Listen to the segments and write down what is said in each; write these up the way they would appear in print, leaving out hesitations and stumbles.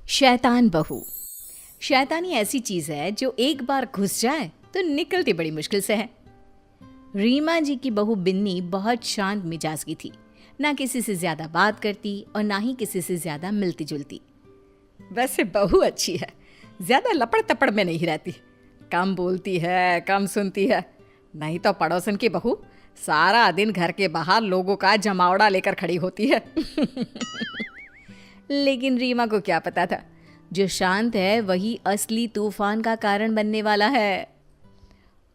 शैतान बहू। शैतानी ऐसी चीज है जो एक बार घुस जाए तो निकलती बड़ी मुश्किल से है। रीमा जी की बहू बिन्नी बहुत शांत मिजाज की थी, ना किसी से ज्यादा बात करती और ना ही किसी से ज्यादा मिलती जुलती। वैसे बहू अच्छी है, ज्यादा लपड़ तपड़ में नहीं रहती, कम बोलती है, कम सुनती है। नहीं तो पड़ोसन की बहू सारा दिन घर के बाहर लोगों का जमावड़ा लेकर खड़ी होती है। लेकिन रीमा को क्या पता था, जो शांत है वही असली तूफान का कारण बनने वाला है।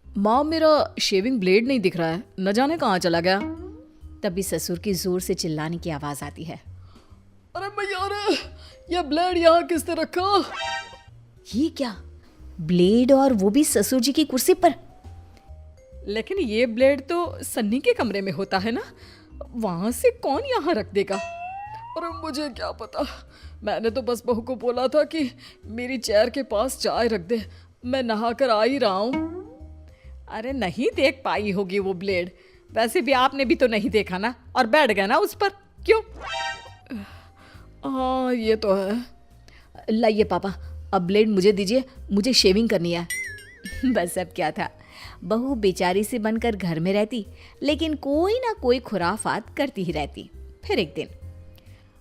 माँ, मेरा शेविंग ब्लेड नहीं दिख रहा है, न जाने कहाँ चला गया। तभी ससुर की जोर से चिल्लाने की आवाज आती है। अरे भैया, अरे ये ब्लेड यहाँ किसने रखा? ये क्या, ब्लेड, और वो भी ससुर जी की कुर्सी पर? लेकिन ये ब्लेड तो सन्नी के कमरे में होता है ना, वहां से कौन यहाँ रख देगा? अरे मुझे क्या पता, मैंने तो बस बहू को बोला था कि मेरी चेयर के पास चाय रख दे, मैं नहा कर आ ही रहा हूँ। अरे नहीं देख पाई होगी वो ब्लेड, वैसे भी आपने भी तो नहीं देखा ना, और बैठ गया ना उस पर, क्यों? हाँ ये तो है। लाइए पापा, अब ब्लेड मुझे दीजिए, मुझे शेविंग करनी है। बस अब क्या था, बहू बेचारी से बनकर घर में रहती, लेकिन कोई ना कोई खुराफात करती ही रहती। फिर एक दिन,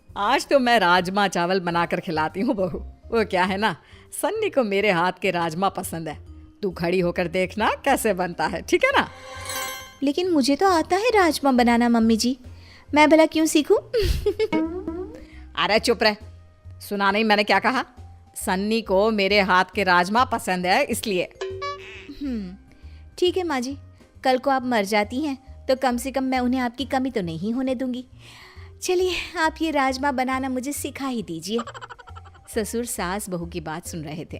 आज तो मैं राजमा चावल बनाकर खिलाती हूँ बहू। वो क्या है ना, सन्नी को मेरे हाथ के राजमा पसंद है, तू खड़ी होकर देखना कैसे बनता है, ठीक है ना? लेकिन मुझे तो आता है राजमा बनाना मम्मी जी, मैं भला क्यों सीखूं? अरे चुप रह, सुना नहीं मैंने क्या कहा? सन्नी को मेरे हाथ के राजमा पसंद है इसलिए। ठीक है माँ जी, कल को आप मर जाती हैं तो कम से कम मैं उन्हें आपकी कमी तो नहीं होने दूंगी। चलिए आप ये राजमा बनाना मुझे सिखा ही दीजिए। ससुर सास बहू की बात सुन रहे थे,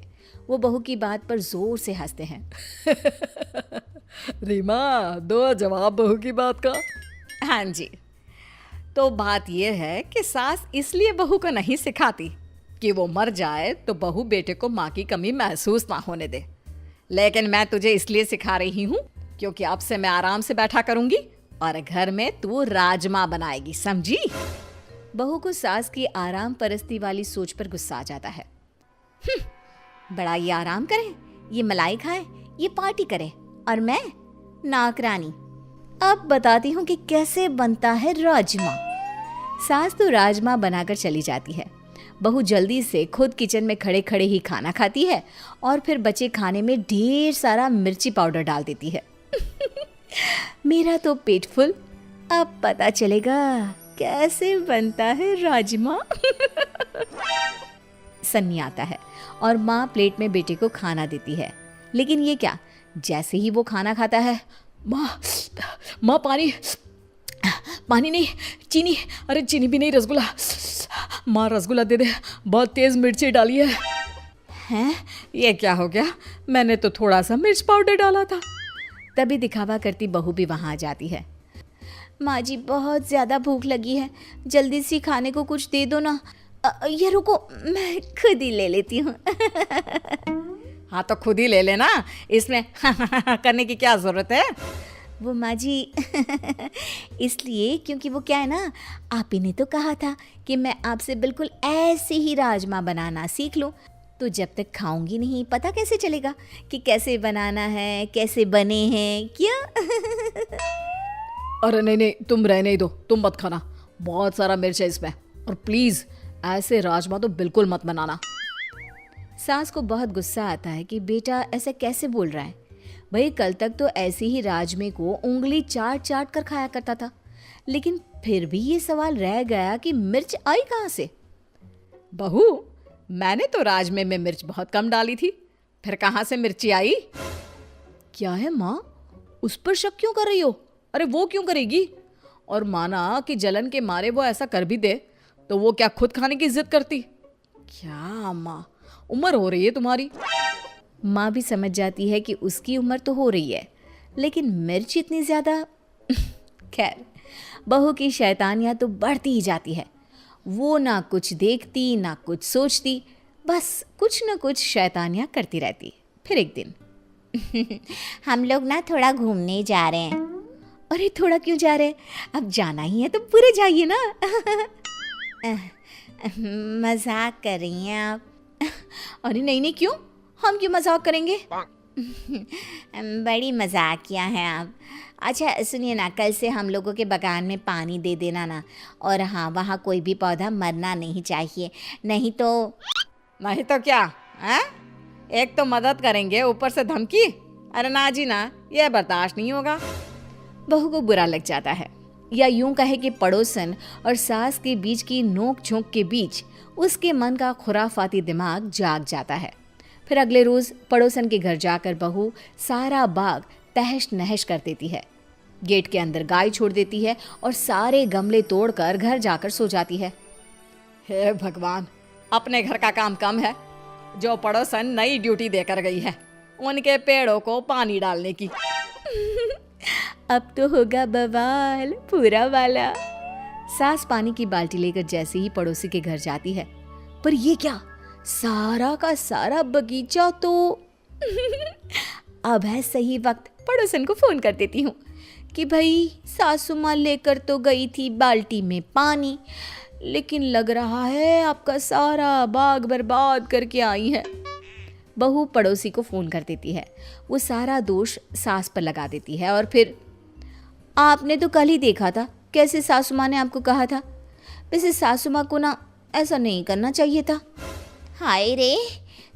वो बहू की बात पर जोर से हंसते हैं। रीमा, दो जवाब बहू की बात का। हाँ जी, तो बात यह है कि सास इसलिए बहू को नहीं सिखाती कि वो मर जाए तो बहू बेटे को माँ की कमी महसूस ना होने दे, लेकिन मैं तुझे इसलिए सिखा रही हूँ क्योंकि अब से मैं आराम से बैठा करूंगी और घर में तू राजमा बनाएगी, समझी? बहू को सास की आराम परस्ती वाली सोच पर गुस्सा आ जाता है। बड़ा ये आराम करे, ये मलाई खाए, ये पार्टी करे, और मैं नौकरानी। अब बताती हूँ कि कैसे बनता है राजमा। सास तो राजमा बनाकर चली जाती है, बहू जल्दी से खुद किचन में खड़े खड़े ही खाना खाती है और फिर बचे खाने में ढेर सारा मिर्ची पाउडर डाल देती है। मेरा तो पेट फुल, अब पता चलेगा कैसे बनता है राजमा। सन्नी आता है और माँ प्लेट में बेटे को खाना देती है, लेकिन ये क्या, जैसे ही वो खाना खाता है, माँ पानी, पानी नहीं, चीनी, अरे चीनी भी नहीं, रसगुल्ला, माँ रसगुल्ला दे दे, बहुत तेज मिर्ची डाली है। हैं, ये क्या हो गया, मैंने तो थोड़ा सा मिर्च पाउडर डाला था। तभी दिखावा करती बहू भी वहां आ जाती है। माँ जी बहुत ज्यादा भूख लगी है, जल्दी से खाने को कुछ दे दो ना। ये रुको, मैं खुद ही ले लेती हूँ। हाँ तो खुद ही ले लेना, इसमें करने की क्या जरूरत है? वो माँ जी इसलिए क्योंकि वो क्या है ना, आप ही ने तो कहा था कि मैं आपसे बिल्कुल ऐसे ही राजमा बनाना सीख लूँ, तो जब तक खाऊंगी नहीं पता कैसे चलेगा कि कैसे बनाना है, कैसे बने हैं क्या? अरे नहीं नहीं, तुम रहने ही दो, तुम मत खाना, बहुत सारा मिर्च है इसमें, और प्लीज ऐसे राजमा तो बिल्कुल मत बनाना। सास को बहुत गुस्सा आता है कि बेटा ऐसा कैसे बोल रहा है, भाई कल तक तो ऐसे ही राजमे को उंगली चाट चाट कर खाया करता था, लेकिन फिर भी ये सवाल रह गया कि मिर्च आई कहाँ से? बहू, मैंने तो राजमे में मिर्च बहुत कम डाली थी, फिर कहाँ से मिर्ची आई? क्या है माँ, उस पर शक क्यों कर रही हो? अरे वो क्यों करेगी, और माना कि जलन के मारे वो ऐसा कर भी दे तो वो क्या खुद खाने की जिद करती? क्या माँ, उम्र हो रही है तुम्हारी। माँ भी समझ जाती है कि उसकी उम्र तो हो रही है, लेकिन मिर्च इतनी ज्यादा। खैर, बहू की शैतानियां तो बढ़ती ही जाती है, वो ना कुछ देखती ना कुछ सोचती, बस कुछ ना कुछ शैतानियां करती रहती। फिर एक दिन हम लोग ना थोड़ा घूमने जा रहे हैं। अरे थोड़ा क्यों जा रहे हैं, अब जाना ही है तो पूरे जाइए ना। मजाक कर रही हैं आप? अरे नहीं नहीं, क्यों? हम क्यों मजाक करेंगे? बड़ी मजाकिया हैं आप। अच्छा सुनिए ना, कल से हम लोगों के बगान में पानी दे देना ना। और हाँ, वहाँ कोई भी पौधा मरना नहीं चाहिए, नहीं तो। नहीं तो क्या है? एक तो मदद करेंगे, ऊपर से धमकी। अरे ना जी ना, ये बर्दाश्त नहीं होगा। बहू को बुरा लग जाता है, या यूं कहे कि पड़ोसन और सास के बीच की नोक झोंक के बीच उसके मन का खुराफाती दिमाग जाग जाता है। फिर अगले रोज पड़ोसन के घर जाकर बहू सारा बाग तहस नहस कर देती है, गेट के अंदर गाय छोड़ देती है और सारे गमले तोड़कर घर जाकर सो जाती है। हे भगवान, अपने घर का काम कम है, जो पड़ोसन नई ड्यूटी देकर गई है उनके पेड़ों को पानी डालने की। अब तो होगा बवाल पूरा वाला। सास पानी की बाल्टी लेकर जैसे ही पड़ोसी के घर जाती है, पर ये क्या, सारा का सारा बगीचा तो अब है सही वक्त पड़ोसन को फोन कर देती हूँ कि भाई सासू माँ लेकर तो गई थी बाल्टी में पानी, लेकिन लग रहा है आपका सारा बाग बर्बाद करके आई है। बहू पड़ोसी को फ़ोन कर देती है, वो सारा दोष सास पर लगा देती है और फिर, आपने तो कल ही देखा था कैसे सासू माँ ने आपको कहा था। वैसे सासू माँ को ना ऐसा नहीं करना चाहिए था। हाय रे,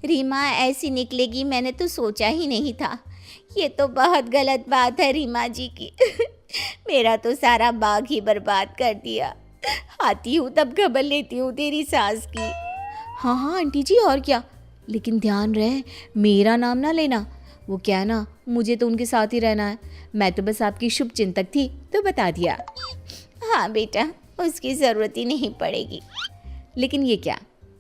रीमा ऐसी निकलेगी मैंने तो सोचा ही नहीं था। ये तो बहुत गलत बात है रीमा जी की। मेरा तो सारा बाग ही बर्बाद कर दिया। आती हूँ तब खबर लेती हूँ तेरी सास की। हाँ हाँ आंटी जी, और क्या, लेकिन ध्यान रहे मेरा नाम ना लेना। वो क्या है ना, मुझे तो उनके साथ ही रहना है। मैं तो बस आपकी शुभ चिंतक थी तो बता दिया। हाँ बेटा, उसकी ज़रूरत ही नहीं पड़ेगी। लेकिन ये क्या,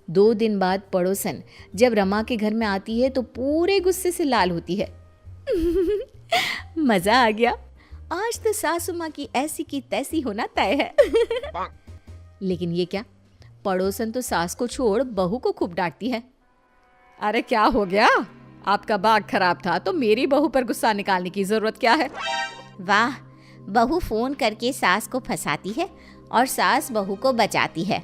2 दिन बाद पड़ोसन जब रमा के घर में आती है तो पूरे गुस्से से लाल होती है। मज़ा आ गया, आज तो सासू माँ की ऐसी की तैसी होना तय है। लेकिन ये क्या, पड़ोसन तो सास को छोड़ बहू को खूब डांटती है। अरे क्या हो गया, आपका बाग खराब था तो मेरी बहू पर गुस्सा निकालने की जरूरत क्या है? वाह, बहू फोन करके सास को फंसाती है और सास बहू को बचाती है।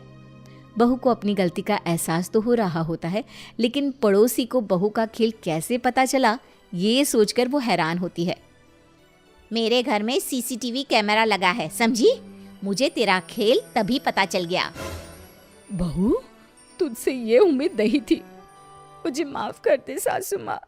बहू को अपनी गलती का एहसास तो हो रहा होता है, लेकिन पड़ोसी को बहू का खेल कैसे पता चला ये सोचकर वो हैरान होती है। मेरे घर में सीसीटीवी कैमरा लगा है, समझी? मुझे तेरा खेल तभी पता चल गया। बहू, तुझसे ये उम्मीद नहीं थी, मुझे माफ कर दे सासू माँ।